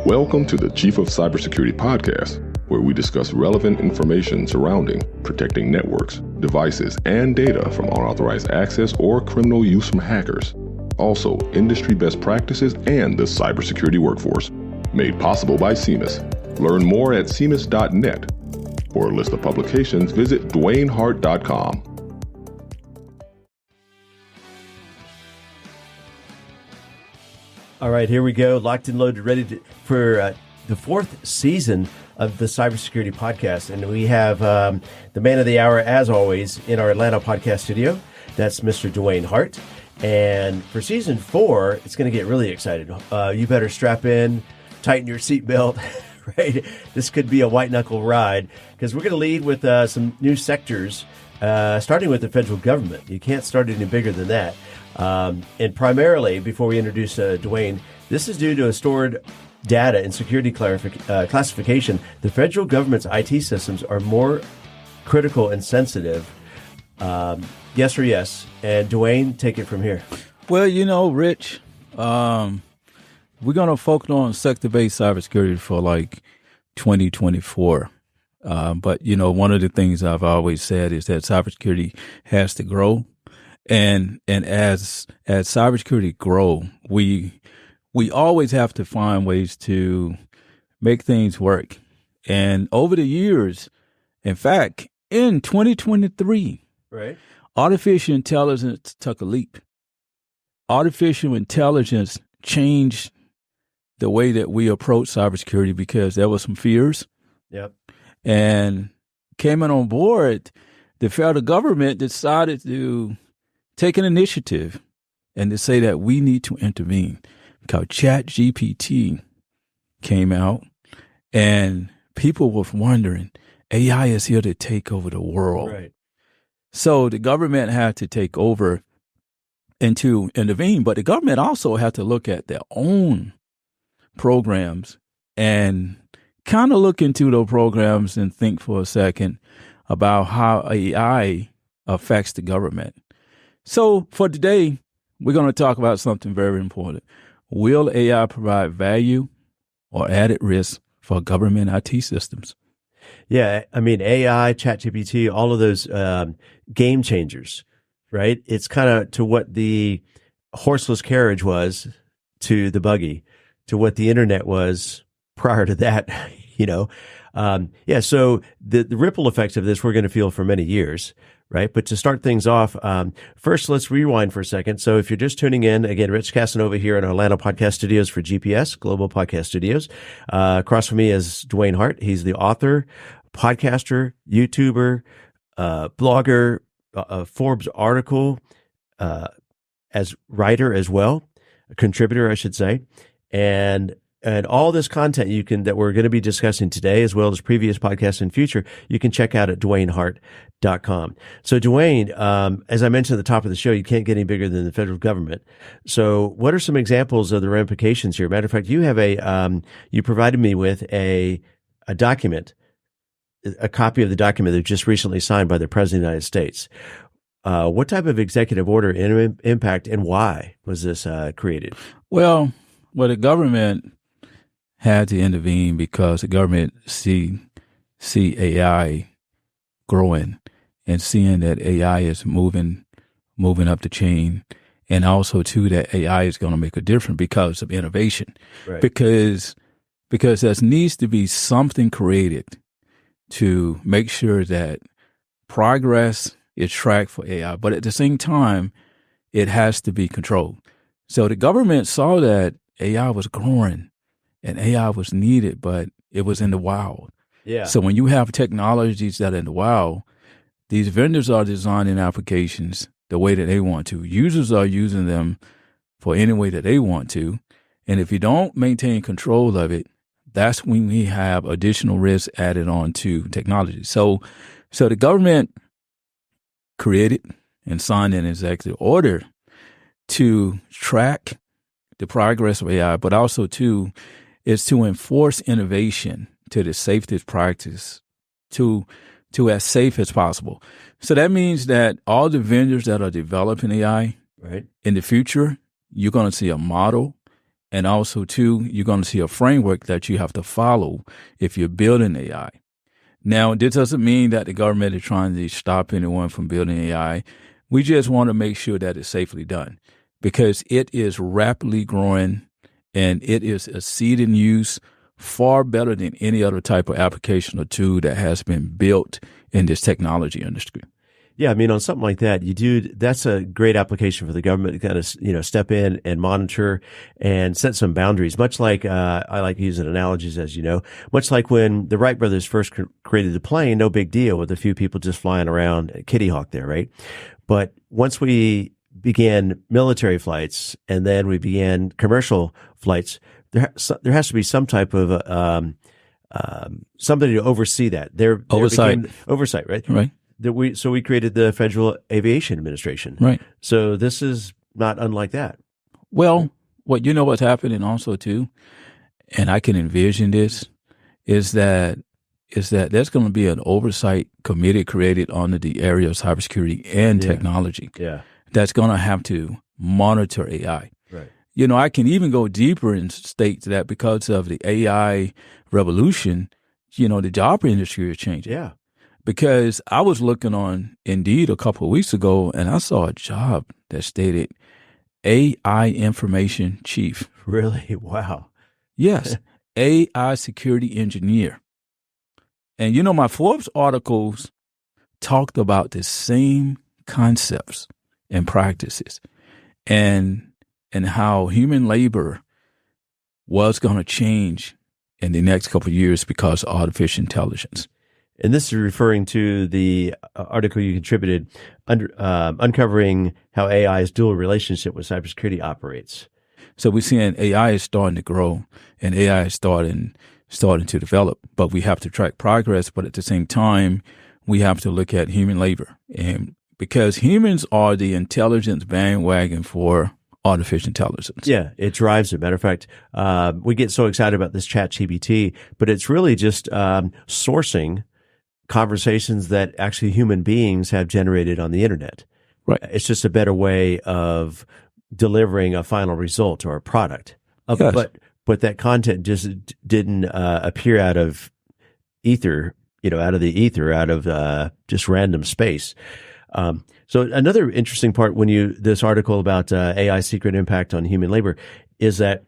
Welcome to the Chief of Cybersecurity podcast, where we discuss relevant information surrounding protecting networks, devices, and data from unauthorized access or criminal use from hackers. Also, industry best practices and the cybersecurity workforce. Made possible by CMIS. Learn more at cmis.net. For a list of publications, visit DewayneHart.com. All right, here we go. Locked and loaded, ready for the fourth season of the Cybersecurity podcast. And we have the man of the hour, as always, in our Atlanta podcast studio. That's Mr. Dewayne Hart. And for season 4, it's going to get really exciting. You better strap in, tighten your seatbelt, right? This could be a white-knuckle ride because we're going to lead with some new sectors, starting with the federal government. You can't start any bigger than that. And primarily, before we introduce Dewayne, this is due to a stored data and security classification. The federal government's IT systems are more critical and sensitive. Yes or yes? And Dewayne, take it from here. Well, you know, Rich, we're going to focus on sector-based cybersecurity for like 2024. But, you know, one of the things I've always said is that cybersecurity has to grow. And as cybersecurity grow, we always have to find ways to make things work. And over the years, in fact, in 2023, right, artificial intelligence took a leap. Artificial intelligence changed the way that we approach cybersecurity because there were some fears. Yep. And coming on board, the federal government decided to take an initiative and to say that we need to intervene because ChatGPT came out and people were wondering, AI is here to take over the world. Right. So the government had to take over and to intervene, but the government also had to look at their own programs and kind of look into those programs and think for a second about how AI affects the government. So for today, we're going to talk about something very important. Will AI provide value or added risk for government IT systems? Yeah, I mean, AI, ChatGPT, all of those game changers, right? It's kind of to what the horseless carriage was to the buggy, to what the internet was prior to that, you know. So the ripple effects of this we're going to feel for many years. Right. But to start things off, first, let's rewind for a second. So if you're just tuning in, again, Rich Casanova here in our Atlanta podcast studios for GPS, Global Podcast Studios. Across from me is Dewayne Hart. He's the author, podcaster, YouTuber, blogger, Forbes article, as writer as well, a contributor, I should say. And all this content that we're going to be discussing today, as well as previous podcasts in future, you can check out at DewayneHart.com. So Dewayne, as I mentioned at the top of the show, you can't get any bigger than the federal government. So what are some examples of the ramifications here? Matter of fact, you have you provided me with a document, a copy of the document that was just recently signed by the President of the United States. What type of executive order and impact and why was this created? Well, the government had to intervene because the government see AI growing and seeing that AI is moving up the chain, and also too that AI is going to make a difference because of innovation. Right. Because there needs to be something created to make sure that progress is tracked for AI, but at the same time, it has to be controlled. So the government saw that AI was growing and AI was needed, but it was in the wild. Yeah. So when you have technologies that are in the wild, these vendors are designing applications the way that they want to. Users are using them for any way that they want to. And if you don't maintain control of it, that's when we have additional risks added on to technology. So the government created and signed an executive order to track the progress of AI, but also is to enforce innovation to the safest practice, to as safe as possible. So that means that all the vendors that are developing AI, right, in the future, you're going to see a model And also, too, you're going to see a framework that you have to follow if you're building AI. Now, this doesn't mean that the government is trying to stop anyone from building AI. We just want to make sure that it's safely done because it is rapidly growing and it is a seed in use far better than any other type of application or tool that has been built in this technology industry. Yeah, I mean, on something like that, that's a great application for the government to kind of, step in and monitor and set some boundaries. Much like, I like using analogies, as you know, much like when the Wright brothers first created the plane, no big deal with a few people just flying around Kitty Hawk there, right? But once we began military flights and then we began commercial flights, there has to be some type of, somebody to oversee that. Oversight, right? Right. So we created the Federal Aviation Administration. Right. So this is not unlike that. Well, what's happening also too, and I can envision this, is that there's going to be an oversight committee created under the area of cybersecurity and technology. Yeah. That's going to have to monitor AI. Right. I can even go deeper and state that because of the AI revolution, the job industry is changing. Yeah. Because I was looking on Indeed a couple of weeks ago, and I saw a job that stated AI information chief. Really? Wow. Yes. AI security engineer. And, my Forbes articles talked about the same concepts and practices and how human labor was going to change in the next couple of years because of artificial intelligence. And this is referring to the article you contributed, uncovering how AI's dual relationship with cybersecurity operates. So we're seeing AI is starting to grow and AI is starting to develop, but we have to track progress. But at the same time, we have to look at human labor, and because humans are the intelligence bandwagon for artificial intelligence. Yeah, it drives it. Matter of fact, we get so excited about this ChatGPT, but it's really just sourcing conversations that actually human beings have generated on the internet. Right. It's just a better way of delivering a final result or a product. Yes. But that content just didn't appear out of ether, out of just random space. So another interesting part this article about AI's secret impact on human labor is that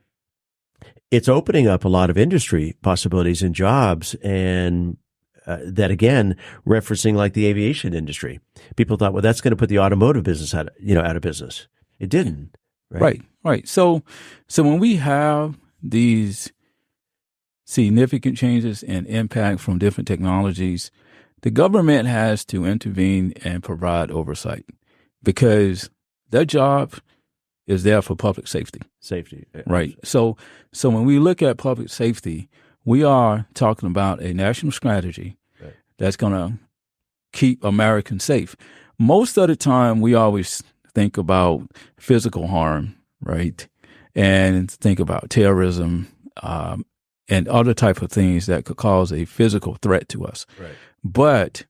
it's opening up a lot of industry possibilities and jobs, and that again, referencing like the aviation industry. People thought, well, that's going to put the automotive business out of business. It didn't. Right. So when we have these significant changes and impact from different technologies, the government has to intervene and provide oversight because their job is there for public safety. Right. So when we look at public safety, we are talking about a national strategy that's going to keep Americans safe. Most of the time, we always think about physical harm, right? And think about terrorism and other type of things that could cause a physical threat to us. Right. But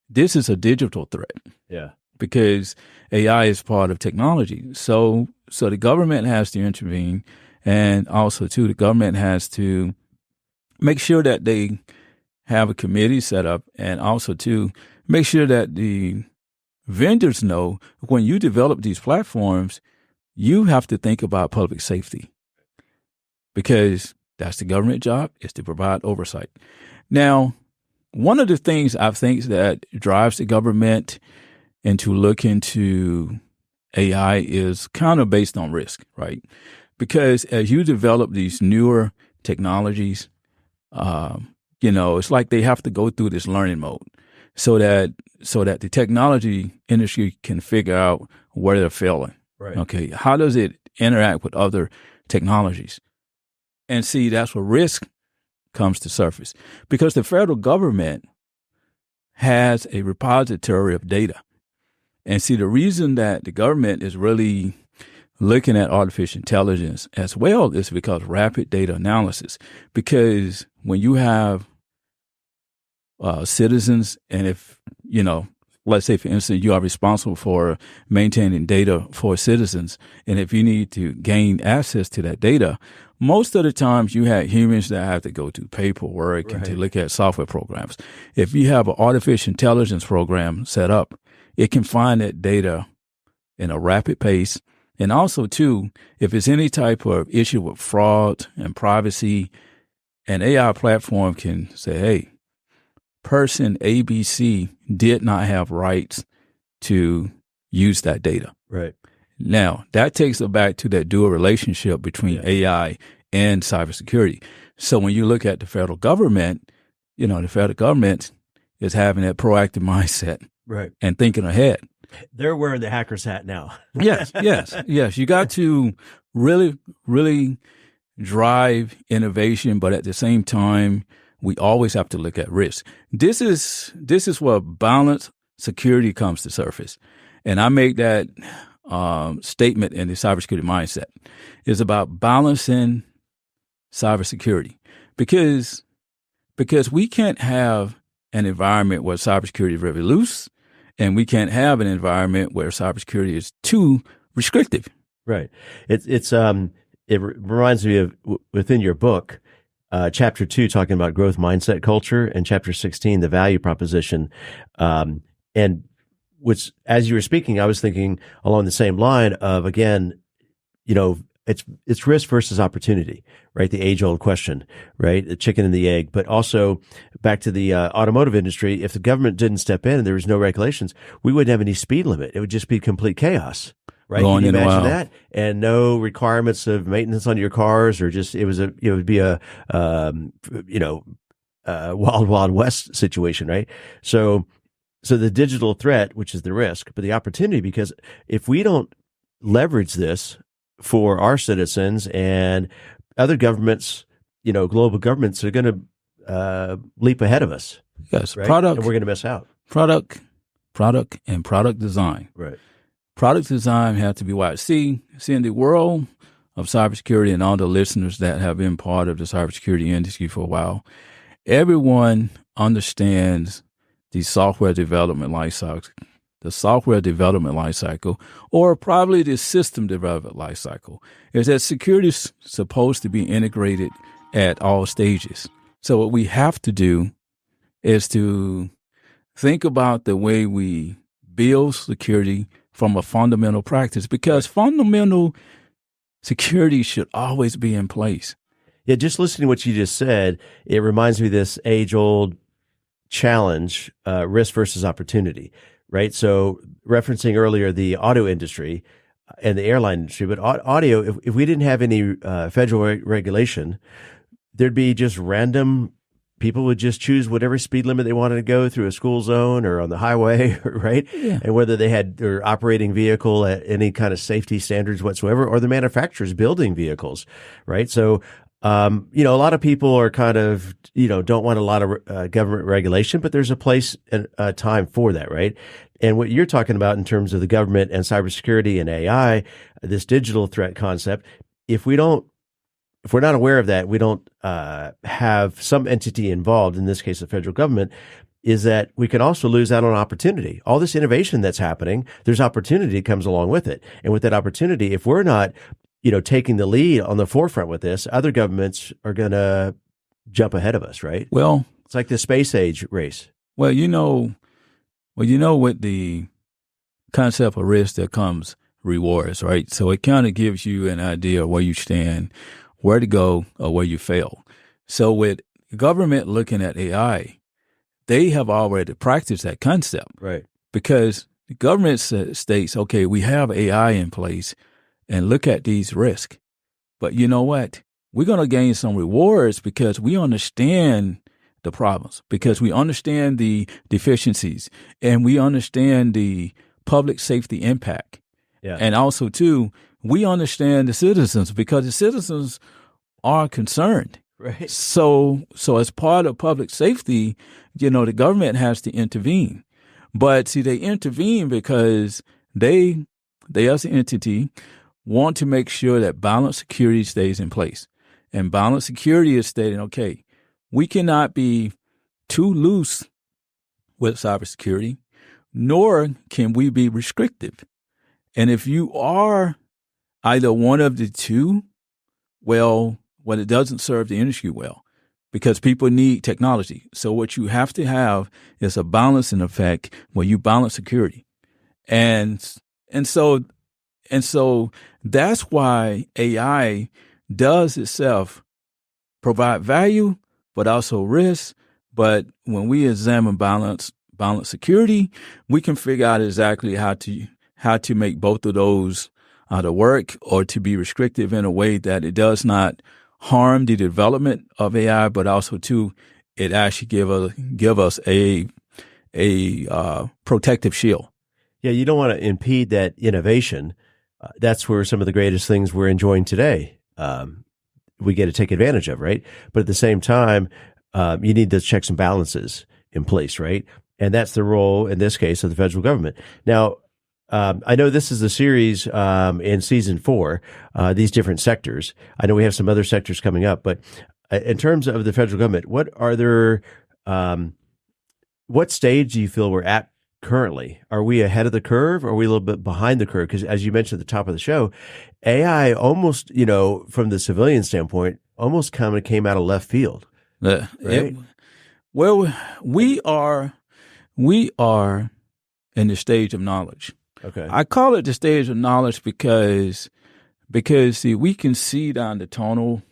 this is a digital threat. Yeah. Because AI is part of technology. So the government has to intervene, and also too, the government has to make sure that they have a committee set up, and also to make sure that the vendors know when you develop these platforms, you have to think about public safety because that's the government job, is to provide oversight. Now, one of the things I think that drives the government and to look into AI is kind of based on risk, right? Because as you develop these newer technologies, it's like they have to go through this learning mode so that the technology industry can figure out where they're failing. Right. Okay. How does it interact with other technologies? And see, that's where risk comes to surface because the federal government has a repository of data. And see, the reason that the government is really looking at artificial intelligence as well is because rapid data analysis. Because when you have citizens, and if let's say, for instance, you are responsible for maintaining data for citizens. And if you need to gain access to that data, most of the times you have humans that have to go to paperwork and to look at software programs. If you have an artificial intelligence program set up, it can find that data in a rapid pace. And also, too, if it's any type of issue with fraud and privacy, an AI platform can say, hey, person ABC did not have rights to use that data. Right. Now, that takes us back to that dual relationship between AI and cybersecurity. So when you look at the federal government, the federal government is having that proactive mindset and thinking ahead. They're wearing the hacker's hat now. Yes. You got to really, really drive innovation, but at the same time, we always have to look at risk. This is where balanced security comes to surface. And I make that statement in the cybersecurity mindset. Is about balancing cybersecurity. Because we can't have an environment where cybersecurity is very loose, and we can't have an environment where cybersecurity is too restrictive. Right. It reminds me of within your book, chapter 2, talking about growth mindset culture, and chapter 16, the value proposition. And which, as you were speaking, I was thinking along the same line of, again, it's risk versus opportunity, right? The age old question, right? The chicken and the egg. But also back to the automotive industry, if the government didn't step in and there was no regulations, we wouldn't have any speed limit. It would just be complete chaos. Right? Can you imagine that? And no requirements of maintenance on your cars, or just it would be a wild, wild west situation, right? So the digital threat, which is the risk, but the opportunity, because if we don't leverage this for our citizens and other governments, global governments are going to leap ahead of us. Yes, right? Product, and we're going to miss out. Product, and product design. Right. Product design has to be wide. See, in the world of cybersecurity, and all the listeners that have been part of the cybersecurity industry for a while, everyone understands the software development lifecycle, or probably the system development lifecycle, is that security is supposed to be integrated at all stages. So what we have to do is to think about the way we build security from a fundamental practice, because fundamental security should always be in place. Yeah, just listening to what you just said, it reminds me of this age-old challenge, risk versus opportunity, right? So referencing earlier the auto industry and the airline industry, but audio, if we didn't have any federal regulation, there'd be just random people would just choose whatever speed limit they wanted to go through a school zone or on the highway, right? Yeah. And whether they had their operating vehicle at any kind of safety standards whatsoever, or the manufacturers building vehicles, right? So, a lot of people are kind of, don't want a lot of government regulation, but there's a place and a time for that, right? And what you're talking about in terms of the government and cybersecurity and AI, this digital threat concept, if we're not aware of that, we don't have some entity involved, in this case, the federal government, is that we can also lose out on opportunity. All this innovation that's happening, there's opportunity that comes along with it. And with that opportunity, if we're not, taking the lead on the forefront with this, other governments are going to jump ahead of us, right? Well, it's like the space age race. With the concept of risk, there comes rewards, right? So it kind of gives you an idea of where you stand, where to go, or where you fail. So with government looking at AI, they have already practiced that concept. Right. Because the government states, okay, we have AI in place and look at these risks. But you know what? We're going to gain some rewards because we understand the problems, because we understand the deficiencies, and we understand the public safety impact. Yeah. And also, too, we understand the citizens, because the citizens are concerned. Right. So as part of public safety, the government has to intervene. But see, they intervene because they as an entity want to make sure that balanced security stays in place. And balanced security is stating, okay, we cannot be too loose with cybersecurity. nor can we be restrictive. And if you are either one of the two, well, it doesn't serve the industry well because people need technology. So what you have to have is a balancing effect where you balance security. And so that's why AI does itself provide value, but also risk. But when we examine balance security, we can figure out exactly how to make both of those to work or to be restrictive in a way that it does not harm the development of AI, but also too, it actually give us a protective shield. Yeah, you don't want to impede that innovation. That's where some of the greatest things we're enjoying today we get to take advantage of, right? But at the same time, you need those checks and balances in place, right? And that's the role, in this case, of the federal government. Now, I know this is the series in season 4, these different sectors. I know we have some other sectors coming up, but in terms of the federal government, what stage do you feel we're at currently? Are we ahead of the curve or are we a little bit behind the curve? Because as you mentioned at the top of the show, AI almost, from the civilian standpoint, almost kind of came out of left field. Right? Well, we are in the stage of knowledge. Okay. I call it the stage of knowledge because see, we can see down the tunnel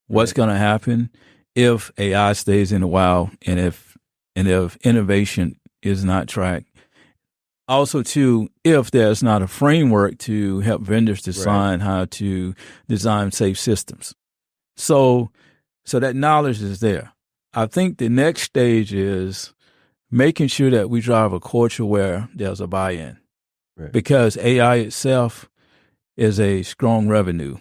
what's going to happen if AI stays in the wild and if innovation is not tracked. Also, too, if there's not a framework to help vendors design how to design safe systems. So that knowledge is there. I think the next stage is making sure that we drive a culture where there's a buy-in. Right. Because AI itself is a strong revenue.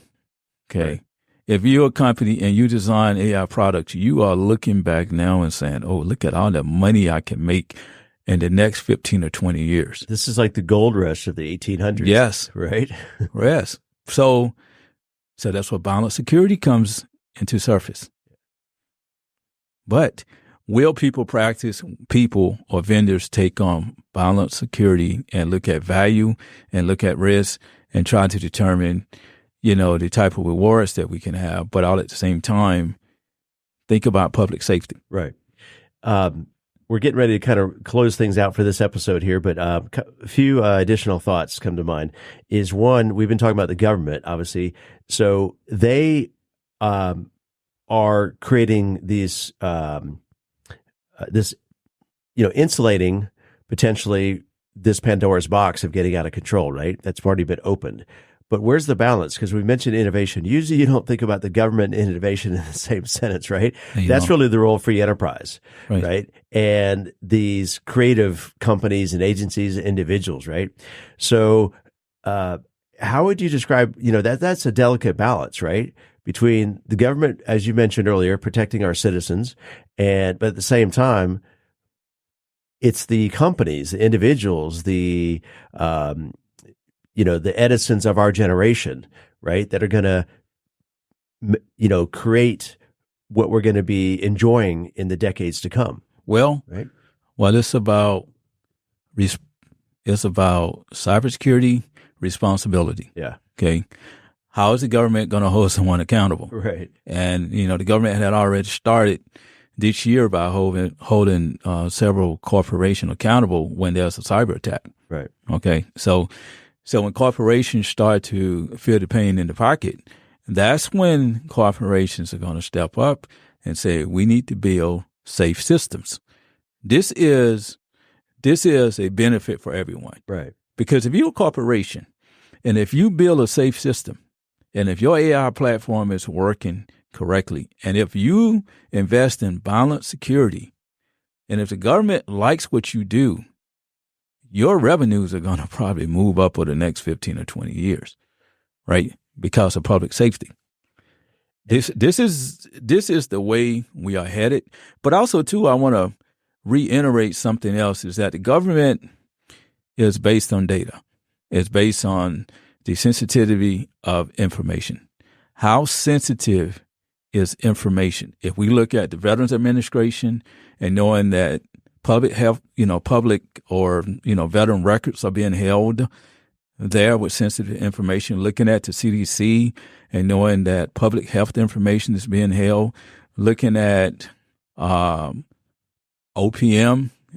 Okay. Right. If you're a company and you design AI products, you are looking back now and saying, oh, look at all the money I can make in the next 15 or 20 years. This is like the gold rush of the 1800s. Yes. Right? Yes. So that's where balance security comes into surface. But will people or vendors take on balance security and look at value and look at risk and try to determine, the type of rewards that we can have, but all at the same time, think about public safety. Right. We're getting ready to kind of close things out for this episode here, but a few additional thoughts come to mind. Is one, we've been talking about the government, obviously. So they are creating these insulating potentially this Pandora's box of getting out of control, right? That's already been opened. But where's the balance? Because we mentioned innovation. Usually you don't think about the government and innovation in the same sentence, right? That's really the role of free enterprise, right? And these creative companies and agencies and individuals, right? So how would you describe, that's a delicate balance, right? Between the government, as you mentioned earlier, protecting our citizens, but at the same time, it's the companies, the individuals, the Edisons of our generation, right, that are going to, create what we're going to be enjoying in the decades to come. Well, it's about cybersecurity responsibility. Yeah. Okay. How is the government going to hold someone accountable? Right. And, the government had already started this year by holding several corporations accountable when there's a cyber attack. Right. Okay. So when corporations start to feel the pain in the pocket, that's when corporations are going to step up and say, we need to build safe systems. This is a benefit for everyone. Right. Because if you're a corporation and if you build a safe system and if your AI platform is working correctly and if you invest in balanced security and if the government likes what you do, your revenues are going to probably move up over the next 15 or 20 years, right? Because of public safety. This is the way we are headed. But also, too, I want to reiterate something else, is that the government is based on data. It's based on the sensitivity of information. How sensitive is information? If we look at the Veterans Administration and knowing that public health, public or, veteran records are being held there with sensitive information, looking at the CDC and knowing that public health information is being held, looking at OPM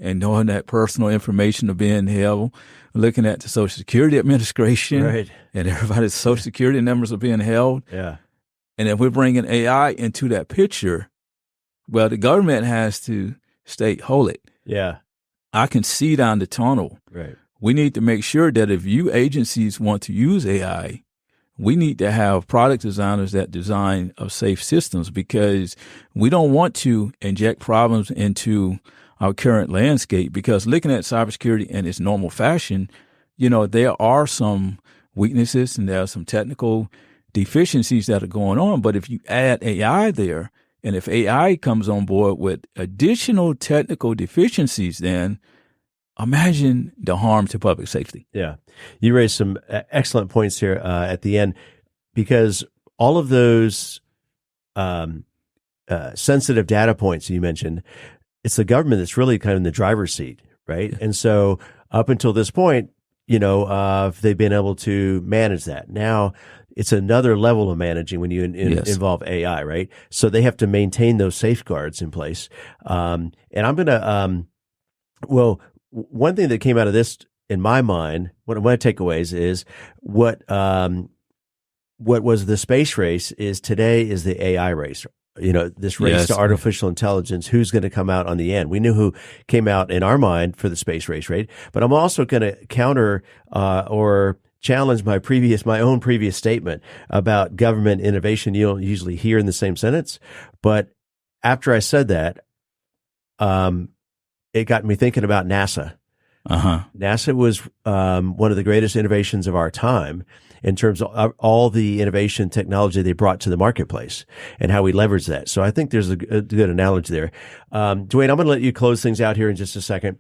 and knowing that personal information is being held, looking at the Social Security Administration and everybody's Social Security numbers are being held. Yeah. And if we're bringing AI into that picture, well, the government has to stay hold it. Yeah. I can see down the tunnel. Right. We need to make sure that if you agencies want to use AI, we need to have product designers that design of safe systems, because we don't want to inject problems into our current landscape. Because looking at cybersecurity in its normal fashion, there are some weaknesses and there are some technical deficiencies that are going on. But if you add AI there, and if AI comes on board with additional technical deficiencies, then imagine the harm to public safety. Yeah. You raised some excellent points here at the end, because all of those sensitive data points you mentioned, it's the government that's really kind of in the driver's seat, right? And so up until this point, they've been able to manage that. Now it's another level of managing when you involve AI, right? So they have to maintain those safeguards in place. And I'm going to, one thing that came out of this in my mind, one of my takeaways is what was the space race is today is the AI race. This race to artificial intelligence, who's going to come out on the end. We knew who came out in our mind for the space race, right? But I'm also going to counter or challenge my own previous statement about government innovation. You don't usually hear in the same sentence, but after I said that, it got me thinking about NASA. NASA was one of the greatest innovations of our time in terms of all the innovation technology they brought to the marketplace and how we leverage that. So I think there's a good analogy there. Dewayne, I'm going to let you close things out here in just a second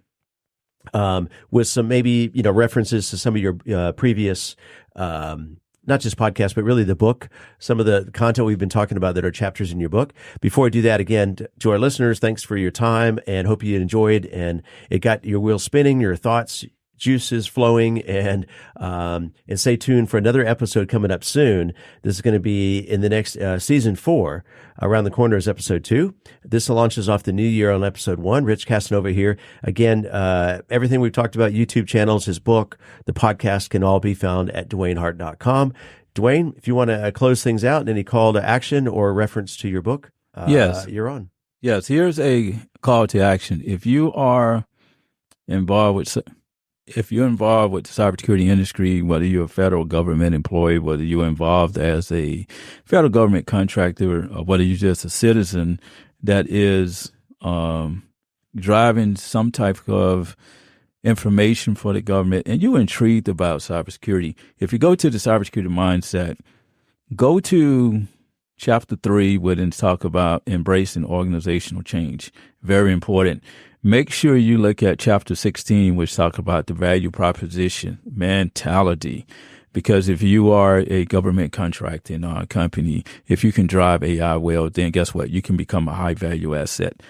with some maybe references to some of your previous not just podcasts, but really the book, some of the content we've been talking about that are chapters in your book. Before I do that, again, to our listeners, thanks for your time and hope you enjoyed and it got your wheels spinning, your thoughts, juices flowing, and stay tuned for another episode coming up soon. This is going to be in the next season 4. Around the corner is episode 2. This launches off the new year on episode 1. Rich Casanova here. Again, everything we've talked about, YouTube channels, his book, the podcast can all be found at DewayneHart.com. Dewayne, if you want to close things out, any call to action or reference to your book, yes, you're on. Yes, here's a call to action. If you are involved with the cybersecurity industry, whether you're a federal government employee, whether you're involved as a federal government contractor, or whether you're just a citizen that is driving some type of information for the government, and you're intrigued about cybersecurity, if you go to the cybersecurity mindset, go to Chapter 3, where it talk about embracing organizational change. Very important. Make sure you look at Chapter 16, which talk about the value proposition, mentality. Because if you are a government contracting company, if you can drive AI well, then guess what? You can become a high value asset.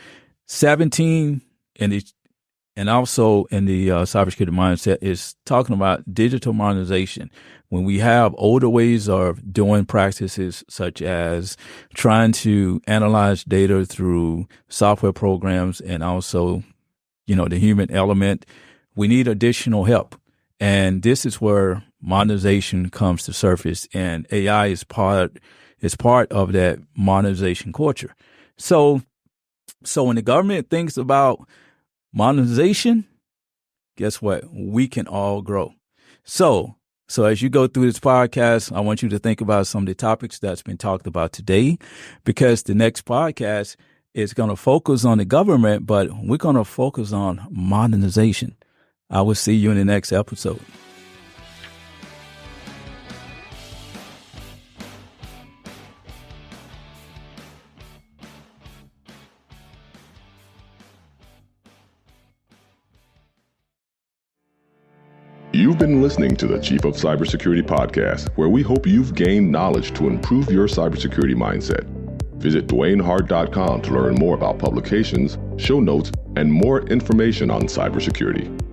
17, and also in the cybersecurity mindset, is talking about digital modernization. When we have older ways of doing practices, such as trying to analyze data through software programs and also, the human element, we need additional help. And this is where modernization comes to surface, and AI is part of that modernization culture. So when the government thinks about modernization, guess what? We can all grow. So as you go through this podcast, I want you to think about some of the topics that's been talked about today, because the next podcast is going to focus on the government, but we're going to focus on modernization. I will see you in the next episode. You've been listening to the Chief of Cybersecurity podcast, where we hope you've gained knowledge to improve your cybersecurity mindset. Visit DewayneHart.com to learn more about publications, show notes, and more information on cybersecurity.